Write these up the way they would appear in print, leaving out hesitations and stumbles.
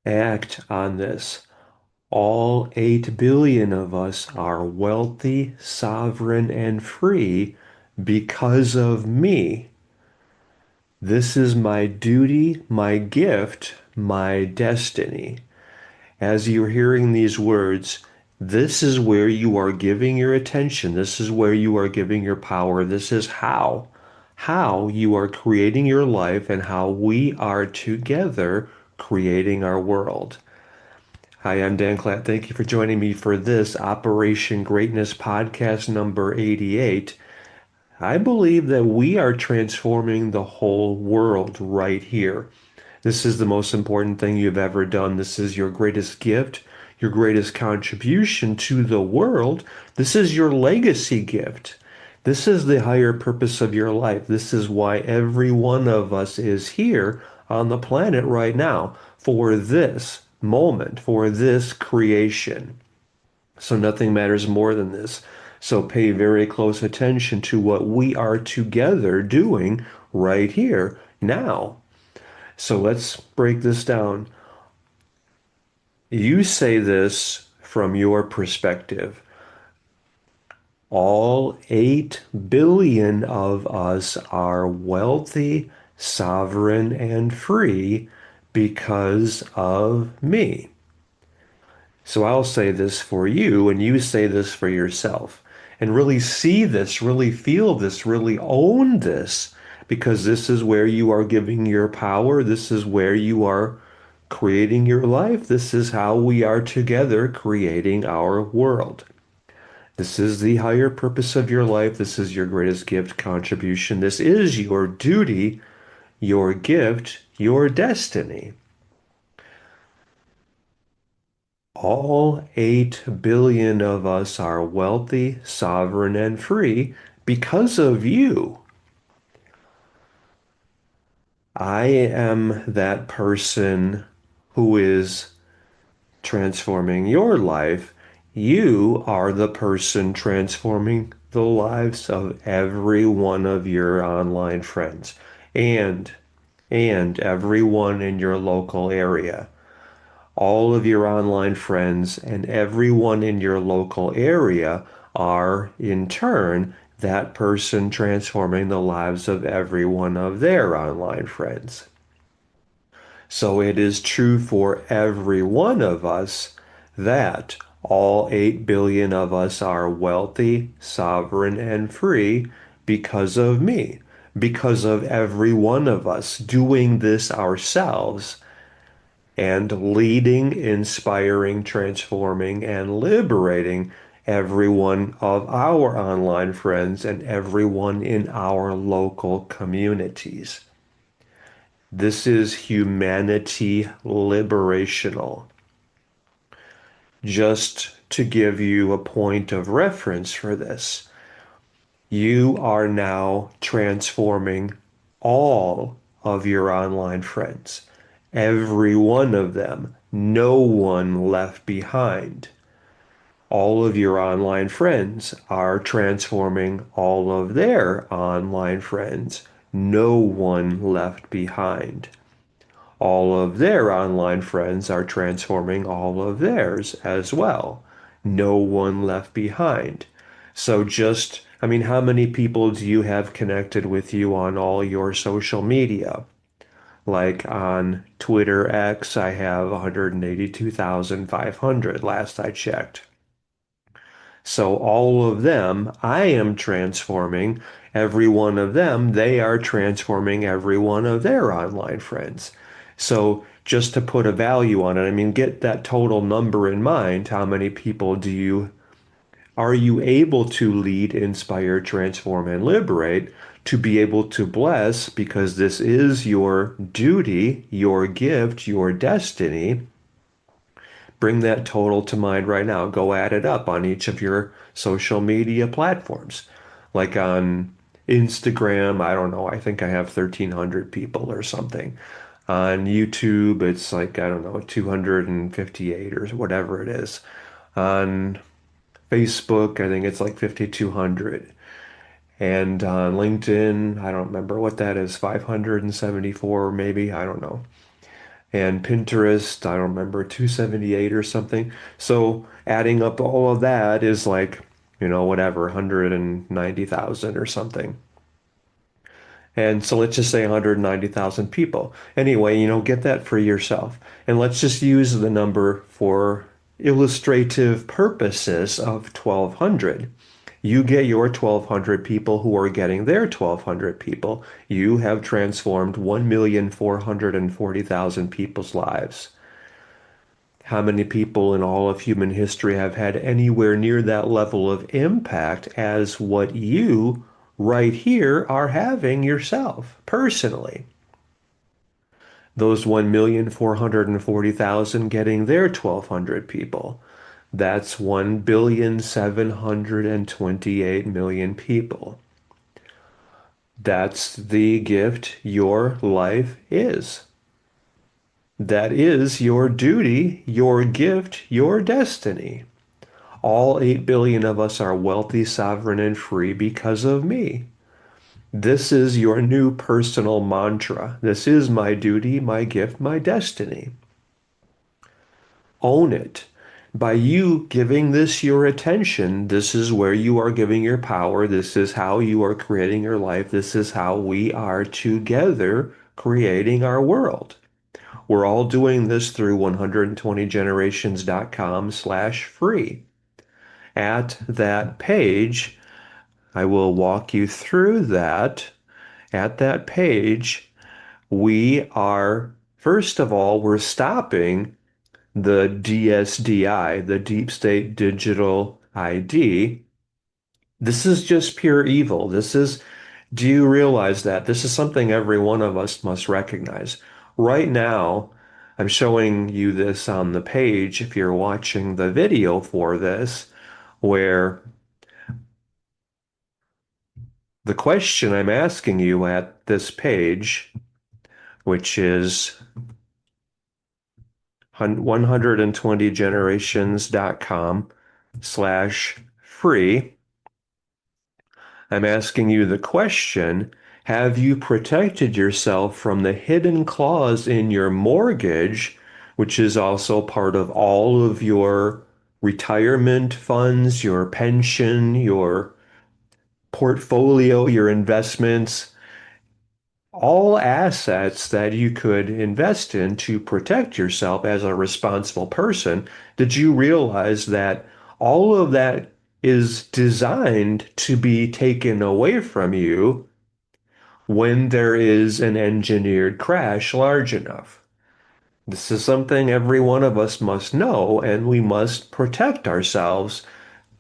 Act on this. All 8 billion of us are wealthy, sovereign, and free because of me. This is my duty, my gift, my destiny. As you're hearing these words, this is where you are giving your attention. This is where you are giving your power. This is how you are creating your life and how we are together creating our world. Hi, I'm Dan Klatt. Thank you for joining me for this Operation Greatness Podcast number 88. I believe that we are transforming the whole world right here. This is the most important thing you've ever done. This is your greatest gift, your greatest contribution to the world. This is your legacy gift. This is the higher purpose of your life. This is why every one of us is here on the planet right now for this moment, for this creation. So nothing matters more than this. So pay very close attention to what we are together doing right here now. So let's break this down. You say this from your perspective. All 8 billion of us are wealthy, sovereign, and free because of me. So I'll say this for you, and you say this for yourself. And really see this, really feel this, really own this, because this is where you are giving your power. This is where you are creating your life. This is how we are together creating our world. This is the higher purpose of your life. This is your greatest gift contribution. This is your duty, your gift, your destiny. All 8 billion of us are wealthy, sovereign, and free because of you. I am that person who is transforming your life. You are the person transforming the lives of every one of your online friends and everyone in your local area. All of your online friends and everyone in your local area are, in turn, that person transforming the lives of every one of their online friends. So it is true for every one of us that all 8 billion of us are wealthy, sovereign, and free because of me, because of every one of us doing this ourselves and leading, inspiring, transforming, and liberating every one of our online friends and everyone in our local communities. This is humanity liberational. Just to give you a point of reference for this, you are now transforming all of your online friends, every one of them, no one left behind. All of your online friends are transforming all of their online friends, no one left behind. All of their online friends are transforming all of theirs as well. No one left behind. So I mean, how many people do you have connected with you on all your social media? Like on Twitter X, I have 182,500 last I checked. So all of them, I am transforming every one of them. They are transforming every one of their online friends. So just to put a value on it, I mean, get that total number in mind. How many people are you able to lead, inspire, transform, and liberate to be able to bless? Because this is your duty, your gift, your destiny. Bring that total to mind right now. Go add it up on each of your social media platforms. Like on Instagram, I don't know, I think I have 1,300 people or something. On YouTube, it's like, I don't know, 258 or whatever it is. On Facebook, I think it's like 5,200. And on LinkedIn, I don't remember what that is, 574 maybe, I don't know. and Pinterest, I don't remember, 278 or something. So adding up all of that is like, whatever, 190,000 or something. And so let's just say 190,000 people. Anyway, get that for yourself. And let's just use the number for illustrative purposes of 1,200. You get your 1,200 people who are getting their 1,200 people. You have transformed 1,440,000 people's lives. How many people in all of human history have had anywhere near that level of impact as what you right here are having yourself personally? Those 1,440,000 getting their 1,200 people. That's 1,728,000,000 people. That's the gift your life is. That is your duty, your gift, your destiny. All 8 billion of us are wealthy, sovereign, and free because of me. This is your new personal mantra. This is my duty, my gift, my destiny. Own it. By you giving this your attention, this is where you are giving your power. This is how you are creating your life. This is how we are together creating our world. We're all doing this through 120generations.com/free. At that page, I will walk you through that. At that page, we are, first of all, we're stopping the DSDI, the Deep State Digital ID. This is just pure evil. Do you realize that? This is something every one of us must recognize. Right now, I'm showing you this on the page if you're watching the video for this, where the question I'm asking you at this page, which is 120generations.com/free, I'm asking you the question, have you protected yourself from the hidden clause in your mortgage, which is also part of all of your retirement funds, your pension, your portfolio, your investments, all assets that you could invest in to protect yourself as a responsible person? Did you realize that all of that is designed to be taken away from you when there is an engineered crash large enough? This is something every one of us must know, and we must protect ourselves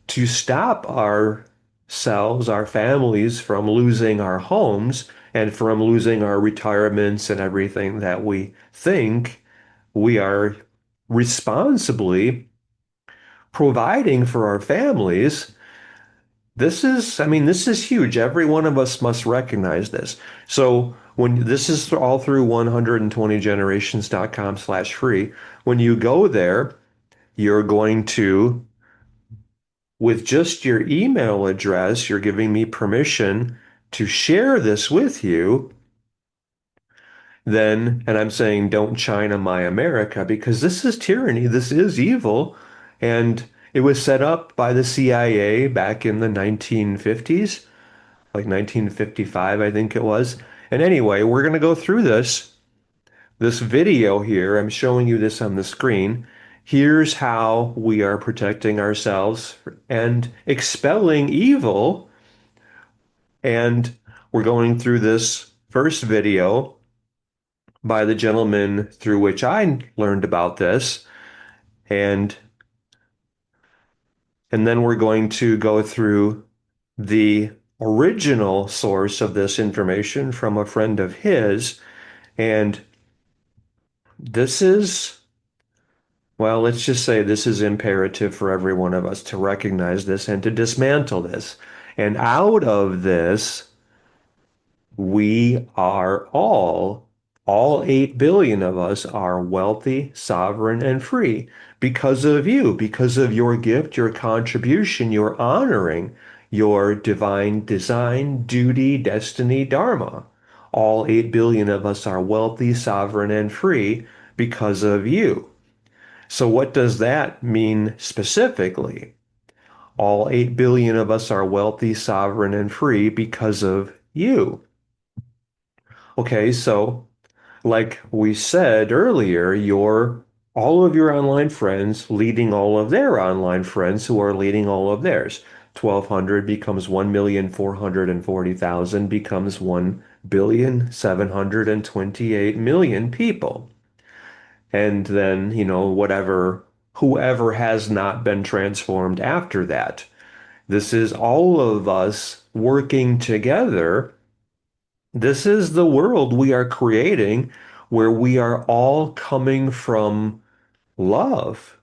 to stop ourselves, our families, from losing our homes and from losing our retirements and everything that we think we are responsibly providing for our families. This is huge. Every one of us must recognize this. So when this is all through 120generations.com/free, when you go there, you're going to, with just your email address, you're giving me permission to share this with you. Then, and I'm saying, don't China my America, because this is tyranny. This is evil. And it was set up by the CIA back in the 1950s, like 1955, I think it was. And anyway, we're going to go through this video here. I'm showing you this on the screen. Here's how we are protecting ourselves and expelling evil. And we're going through this first video by the gentleman through which I learned about this. And then we're going to go through the original source of this information from a friend of his. And this is, well, let's just say this is imperative for every one of us to recognize this and to dismantle this. And out of this, we are all 8 billion of us are wealthy, sovereign, and free because of you, because of your gift, your contribution, your honoring, your divine design, duty, destiny, dharma. All 8 billion of us are wealthy, sovereign, and free because of you. So what does that mean specifically? All 8 billion of us are wealthy, sovereign, and free because of you. Okay, so like we said earlier, your all of your online friends leading all of their online friends who are leading all of theirs. 1,200 becomes 1,440,000 becomes 1,728,000,000 people. And then, whoever has not been transformed after that. This is all of us working together. This is the world we are creating where we are all coming from love.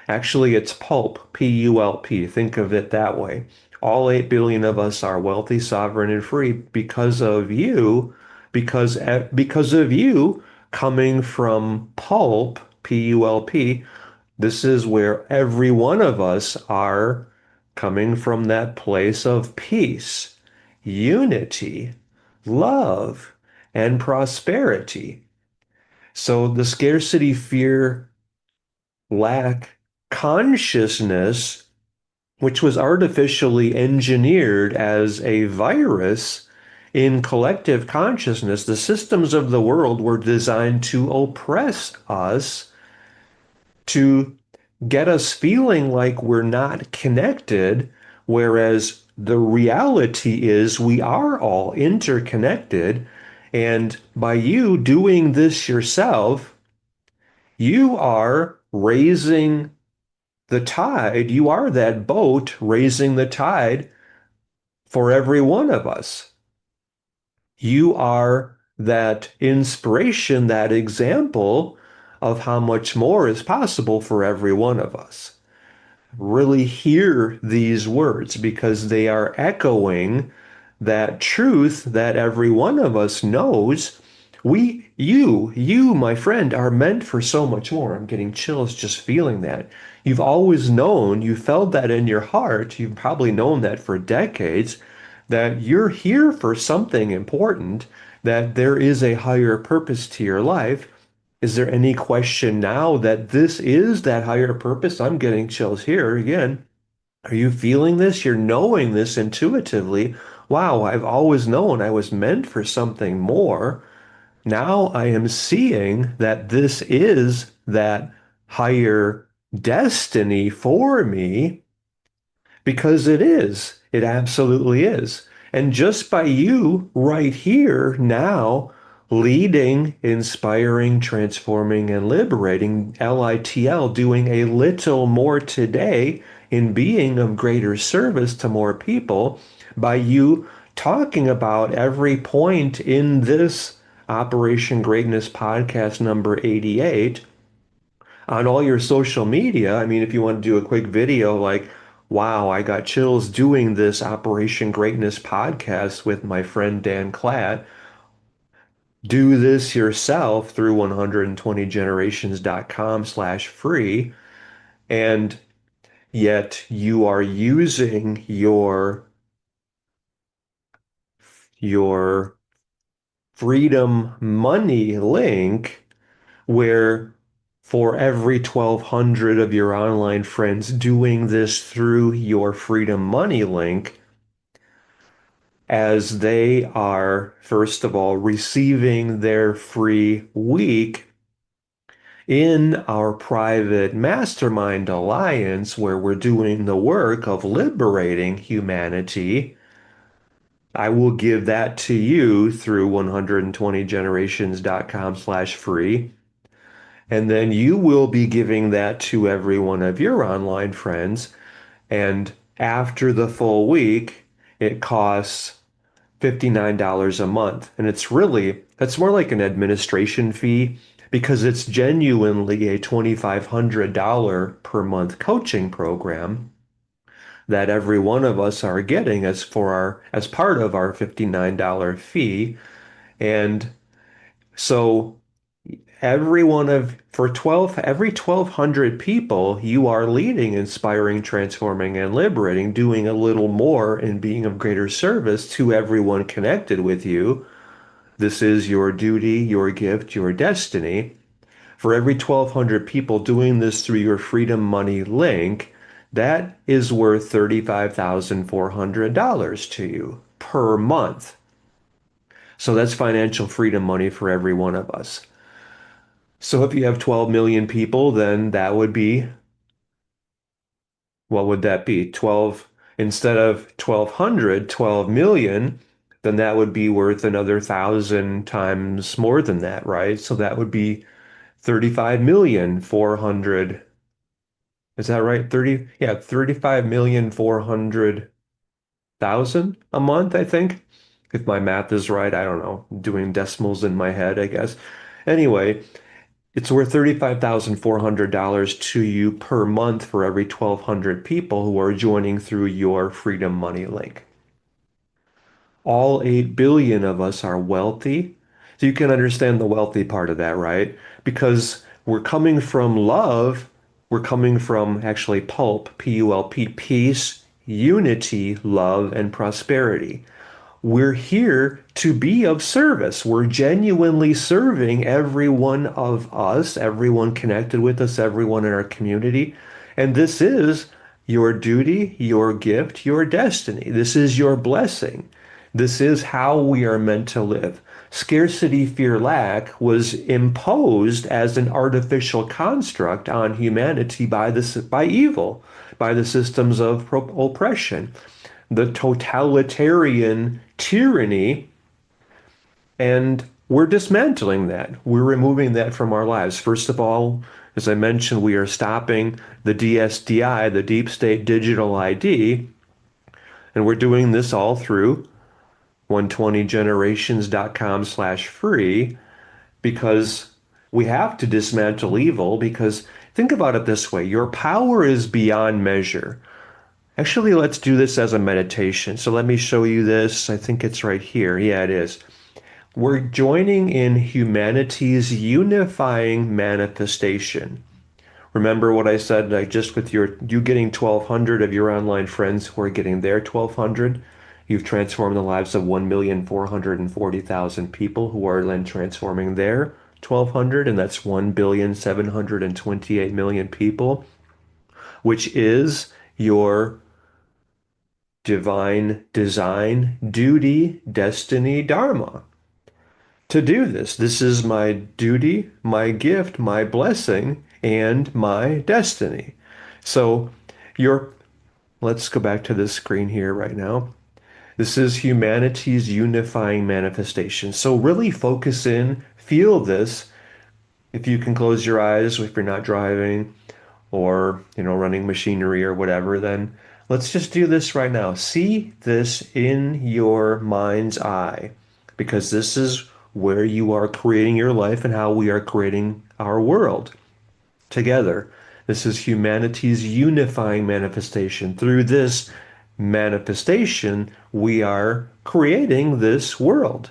Actually, it's pulp, P-U-L-P. Think of it that way. All 8 billion of us are wealthy, sovereign, and free because of you, because of you coming from pulp, P-U-L-P. This is where every one of us are coming from that place of peace, unity, love, and prosperity. So the scarcity, fear, lack consciousness, which was artificially engineered as a virus in collective consciousness, the systems of the world were designed to oppress us, to get us feeling like we're not connected, whereas the reality is we are all interconnected. And by you doing this yourself, you are raising the tide. You are that boat raising the tide for every one of us. You are that inspiration, that example of how much more is possible for every one of us. Really hear these words because they are echoing that truth that every one of us knows. You, my friend, are meant for so much more. I'm getting chills just feeling that. You've always known, you felt that in your heart, you've probably known that for decades, that you're here for something important, that there is a higher purpose to your life. Is there any question now that this is that higher purpose? I'm getting chills here again. Are you feeling this? You're knowing this intuitively. Wow, I've always known I was meant for something more. Now I am seeing that this is that higher destiny for me. Because it is. It absolutely is. And just by you right here now, leading, inspiring, transforming, and liberating, LITL, doing a little more today in being of greater service to more people, by you talking about every point in this Operation Greatness podcast number 88 on all your social media. I mean, if you want to do a quick video like, wow, I got chills doing this Operation Greatness podcast with my friend Dan Klatt, do this yourself through 120generations.com/free. And yet you are using your freedom money link where for every 1,200 of your online friends doing this through your Freedom Money link, as they are, first of all, receiving their free week in our private mastermind alliance, where we're doing the work of liberating humanity. I will give that to you through 120generations.com/free. And then you will be giving that to every one of your online friends. And after the full week, it costs $59 a month. And that's more like an administration fee because it's genuinely a $2,500 per month coaching program that every one of us are getting as part of our $59 fee. And so every 1,200 people you are leading, inspiring, transforming, and liberating, doing a little more and being of greater service to everyone connected with you. This is your duty, your gift, your destiny. For every 1,200 people doing this through your Freedom Money link, that is worth $35,400 to you per month. So that's financial freedom money for every one of us. So if you have 12 million people, then that would be, what would that be? 12, instead of 1,200, 12 million, then that would be worth another 1,000 times more than that, right? So that would be 35,400,000. Is that right? 30, yeah, 35,400,000 a month, I think. If my math is right, I don't know. I'm doing decimals in my head, I guess. Anyway, it's worth $35,400 to you per month for every 1,200 people who are joining through your Freedom Money link. All 8 billion of us are wealthy. So you can understand the wealthy part of that, right? Because we're coming from love, we're coming from actually pulp, P-U-L-P, peace, unity, love, and prosperity. We're here to be of service. We're genuinely serving every one of us, everyone connected with us, everyone in our community. And this is your duty, your gift, your destiny. This is your blessing. This is how we are meant to live. Scarcity, fear, lack was imposed as an artificial construct on humanity by evil, by the systems of oppression, the totalitarian tyranny, and we're dismantling that. We're removing that from our lives. First of all, as I mentioned, we are stopping the DSDI, the Deep State Digital ID, and we're doing this all through 120generations.com/free because we have to dismantle evil because think about it this way, your power is beyond measure. Actually, let's do this as a meditation. So let me show you this. I think it's right here. Yeah, it is. We're joining in humanity's unifying manifestation. Remember what I said, like just with you getting 1,200 of your online friends who are getting their 1,200, you've transformed the lives of 1,440,000 people who are then transforming their 1,200, and that's 1,728,000,000 people, which is your divine design, duty, destiny, dharma. To do this, this is my duty, my gift, my blessing, and my destiny. So your, let's go back to this screen here right now. This is humanity's unifying manifestation. So really focus in, feel this. If you can close your eyes, if you're not driving, or running machinery or whatever, then let's just do this right now. See this in your mind's eye, because this is where you are creating your life and how we are creating our world together. This is humanity's unifying manifestation. Through this manifestation, we are creating this world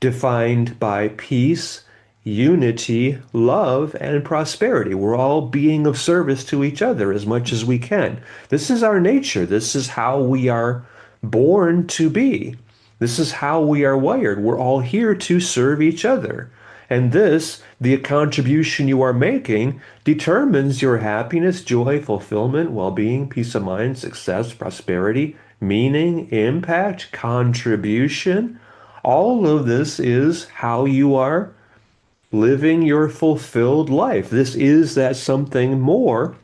defined by peace, unity, love, and prosperity. We're all being of service to each other as much as we can. This is our nature. This is how we are born to be. This is how we are wired. We're all here to serve each other. And this, the contribution you are making, determines your happiness, joy, fulfillment, well-being, peace of mind, success, prosperity, meaning, impact, contribution. All of this is how you are living your fulfilled life. This is that something more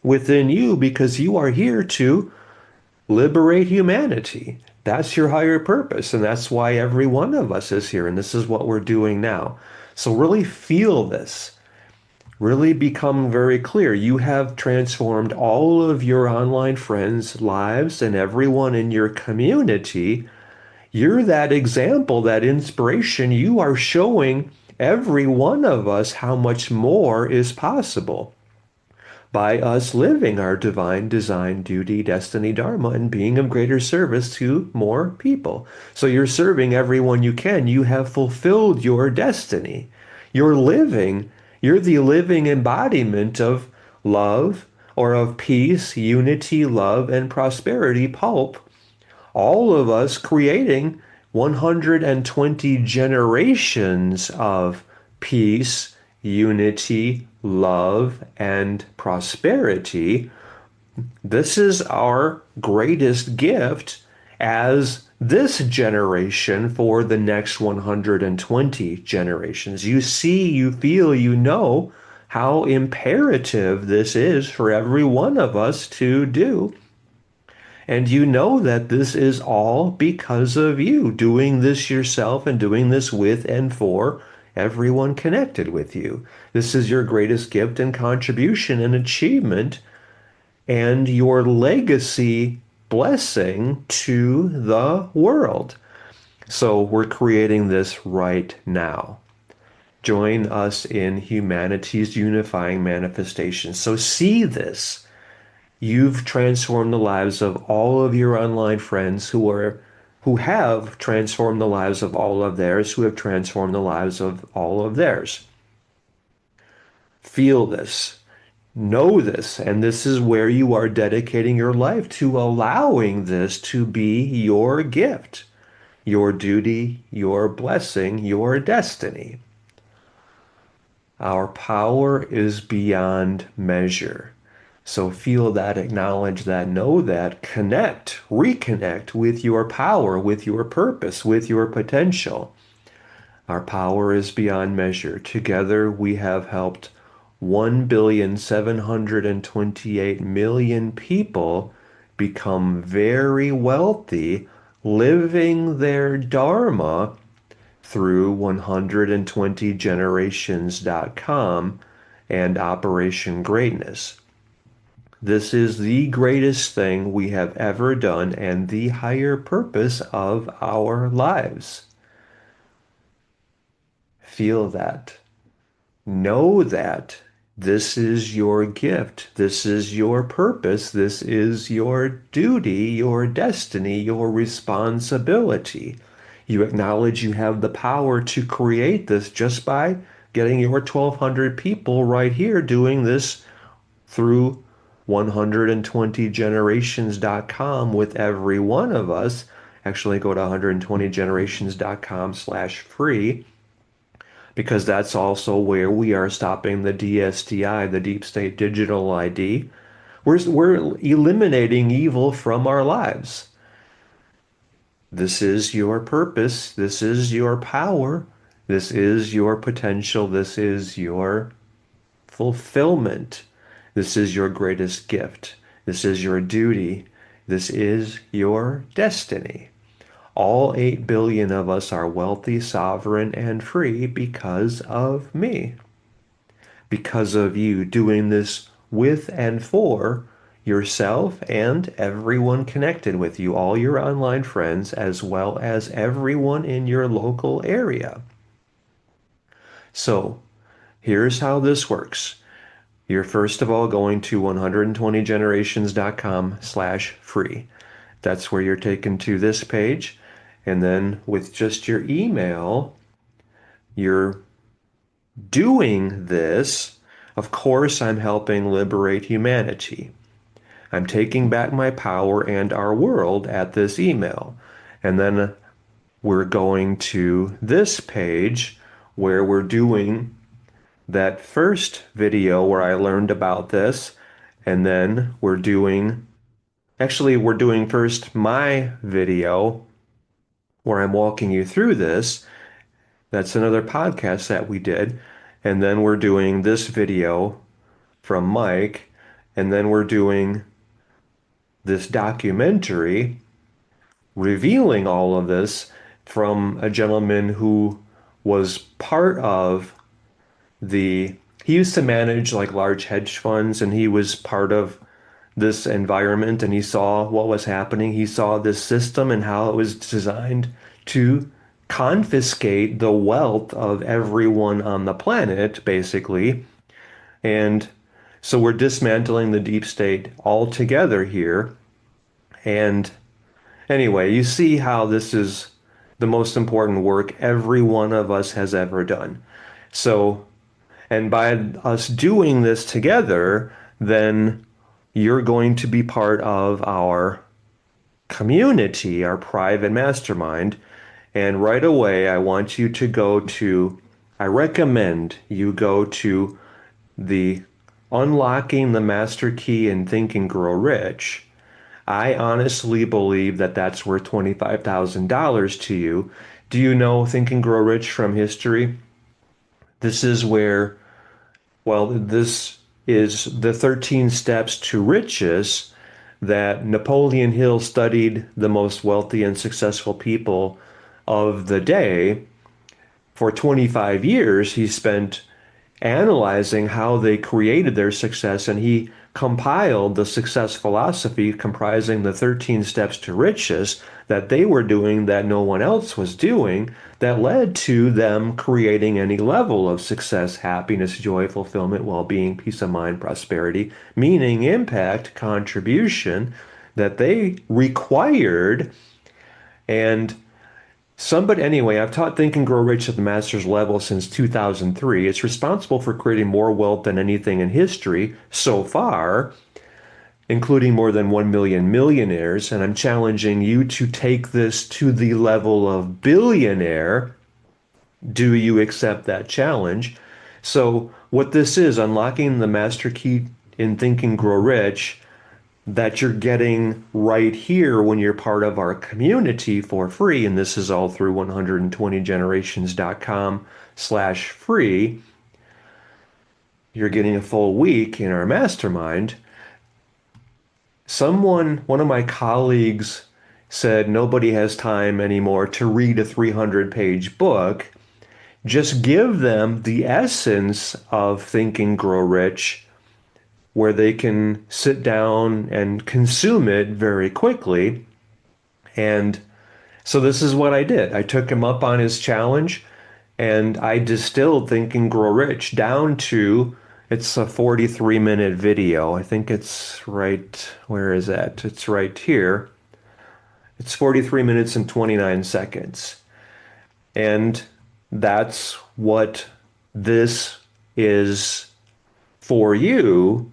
within you because you are here to liberate humanity. That's your higher purpose, and that's why every one of us is here, and this is what we're doing now. So really feel this. Really become very clear. You have transformed all of your online friends' lives and everyone in your community. You're that example, that inspiration. You are showing every one of us how much more is possible by us living our divine design, duty, destiny, dharma, and being of greater service to more people. So you're serving everyone you can. You have fulfilled your destiny. You're the living embodiment of love or of peace, unity, love, and prosperity pulp, all of us creating 120 generations of peace, unity, love, and prosperity. This is our greatest gift as this generation for the next 120 generations. You see, you feel, you know how imperative this is for every one of us to do. And you know that this is all because of you doing this yourself and doing this with and for everyone connected with you. This is your greatest gift and contribution and achievement and your legacy blessing to the world. So we're creating this right now. Join us in humanity's unifying manifestation. So see this. You've transformed the lives of all of your online friends who have transformed the lives of all of theirs, who have transformed the lives of all of theirs. Feel this. Know this, and this is where you are dedicating your life to allowing this to be your gift, your duty, your blessing, your destiny. Our power is beyond measure. So feel that, acknowledge that, know that, connect, reconnect with your power, with your purpose, with your potential. Our power is beyond measure. Together we have helped 1,728,000,000 people become very wealthy, living their Dharma through 120generations.com and Operation Greatness. This is the greatest thing we have ever done and the higher purpose of our lives. Feel that. Know that this is your gift. This is your purpose. This is your duty, your destiny, your responsibility. You acknowledge you have the power to create this just by getting your 1,200 people right here doing this through 120generations.com with every one of us. Actually, go to 120generations.com/free because that's also where we are stopping the DSDI, the Deep State Digital ID. We're eliminating evil from our lives. This is your purpose. This is your power. This is your potential. This is your fulfillment. This is your greatest gift. This is your duty. This is your destiny. All 8 billion of us are wealthy, sovereign, and free because of me. Because of you doing this with and for yourself and everyone connected with you, all your online friends, as well as everyone in your local area. So here's how this works. You're first of all going to 120generations.com/free. That's where you're taken to this page. And then with just your email, you're doing this. Of course, I'm helping liberate humanity. I'm taking back my power and our world at this email. And then we're going to this page where we're doing that first video where I learned about this. And then we're doing first my video where I'm walking you through this. That's another podcast that we did. And then we're doing this video from Mike. And then we're doing this documentary revealing all of this from a gentleman who was part of he used to manage like large hedge funds, and he was part of this environment, and he saw what was happening. He saw this system and how it was designed to confiscate the wealth of everyone on the planet, basically. And so we're dismantling the deep state altogether here. And anyway, you see how this is the most important work every one of us has ever done. So, and by us doing this together, then you're going to be part of our community, our private mastermind. And right away, I want you to go to I recommend you go to the Unlocking the Master Key and Think and Grow Rich. I honestly believe that that's worth $25,000 to you. Do you know Think and Grow Rich from history? This is where, well, this is the 13 steps to riches that Napoleon Hill studied the most wealthy and successful people of the day. For 25 years, he spent analyzing how they created their success, and he compiled the success philosophy comprising the 13 steps to riches that they were doing that no one else was doing, that led to them creating any level of success, happiness, joy, fulfillment, well-being, peace of mind, prosperity, meaning, impact, contribution that they required. And somebody, anyway, I've taught Think and Grow Rich at the master's level since 2003. It's responsible for creating more wealth than anything in history so far, including more than 1 million millionaires. And I'm challenging you to take this to the level of billionaire. Do you accept that challenge? So, what this is, unlocking the master key in Think and Grow Rich, that you're getting right here when you're part of our community for free. And this is all through 120generations.com/free. You're getting a full week in our mastermind. One of my colleagues said nobody has time anymore to read a 300-page book. Just give them the essence of Think and Grow Rich, where they can sit down and consume it very quickly. And so this is what I did. I took him up on his challenge, and I distilled Think and Grow Rich down to, it's a 43-minute video. I think it's right, where is that? It's right here. It's 43 minutes and 29 seconds. And that's what this is for you.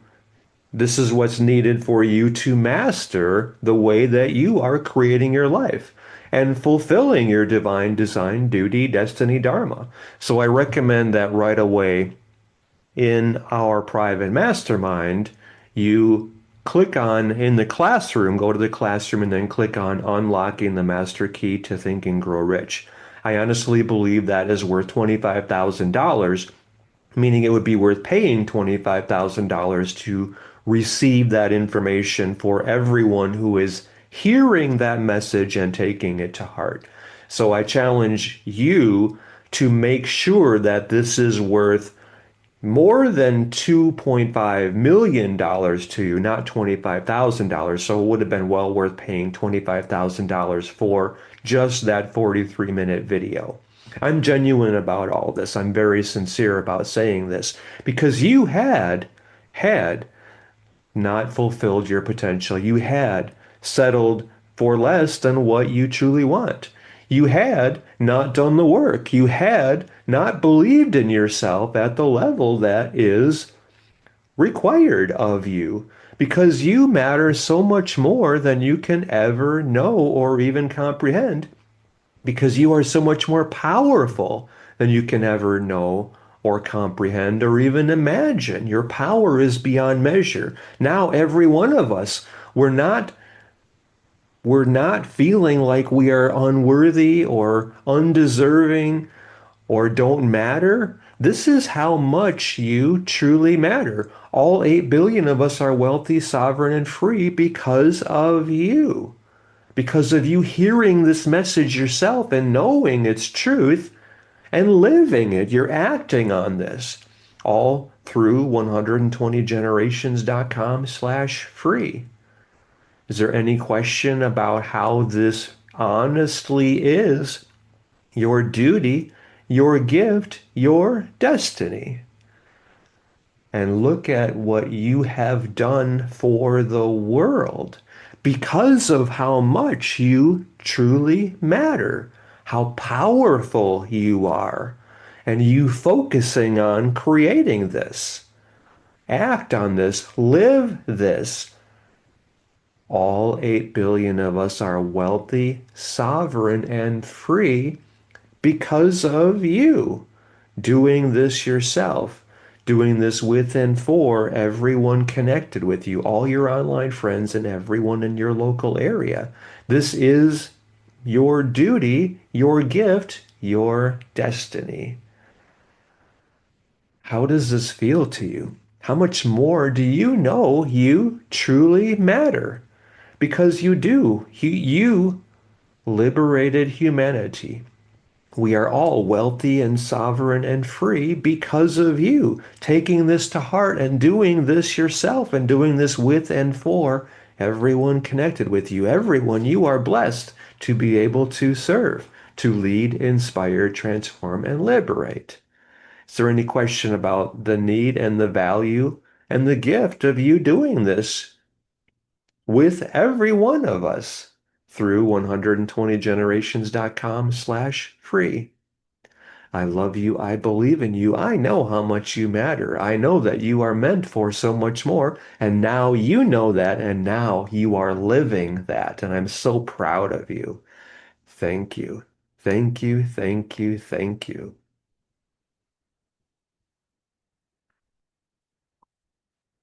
This is what's needed for you to master the way that you are creating your life and fulfilling your divine design, duty, destiny, dharma. So I recommend that right away in our private mastermind, you click on in the classroom, go to the classroom, and then click on Unlocking the Master Key to Think and Grow Rich. I honestly believe that is worth $25,000, meaning it would be worth paying $25,000 to receive that information for everyone who is hearing that message and taking it to heart. So I challenge you to make sure that this is worth more than $2.5 million to you, not $25,000. So it would have been well worth paying $25,000 for just that 43-minute video. I'm genuine about all this. I'm very sincere about saying this because you had not fulfilled your potential. You had settled for less than what you truly want. You had not done the work. You had not believed in yourself at the level that is required of you because you matter so much more than you can ever know or even comprehend, because you are so much more powerful than you can ever know or comprehend or even imagine. Your power is beyond measure. Now, every one of us, we're not feeling like we are unworthy or undeserving or don't matter. This is how much you truly matter. All 8 billion of us are wealthy, sovereign, and free because of you. Because of you hearing this message yourself and knowing its truth and living it. You're acting on this all through 120generations.com/free. Is there any question about how this honestly is your duty, your gift, your destiny? And look at what you have done for the world because of how much you truly matter, how powerful you are, and you focusing on creating this. Act on this, live this. All 8 billion of us are wealthy, sovereign, and free because of you. doing this yourself, doing this with and for everyone connected with you, all your online friends and everyone in your local area. This is your duty, your gift, your destiny. How does this feel to you? How much more do you know you truly matter? Because you do. You liberated humanity. We are all wealthy and sovereign and free because of you taking this to heart and doing this yourself and doing this with and for everyone connected with you. Everyone you are blessed to be able to serve, to lead, inspire, transform, and liberate. Is there any question about the need and the value and the gift of you doing this with every one of us through 120generations.com/free? I love you. I believe in you. I know how much you matter. I know that you are meant for so much more. And now you know that. And now you are living that. And I'm so proud of you. Thank you. Thank you. Thank you. Thank you.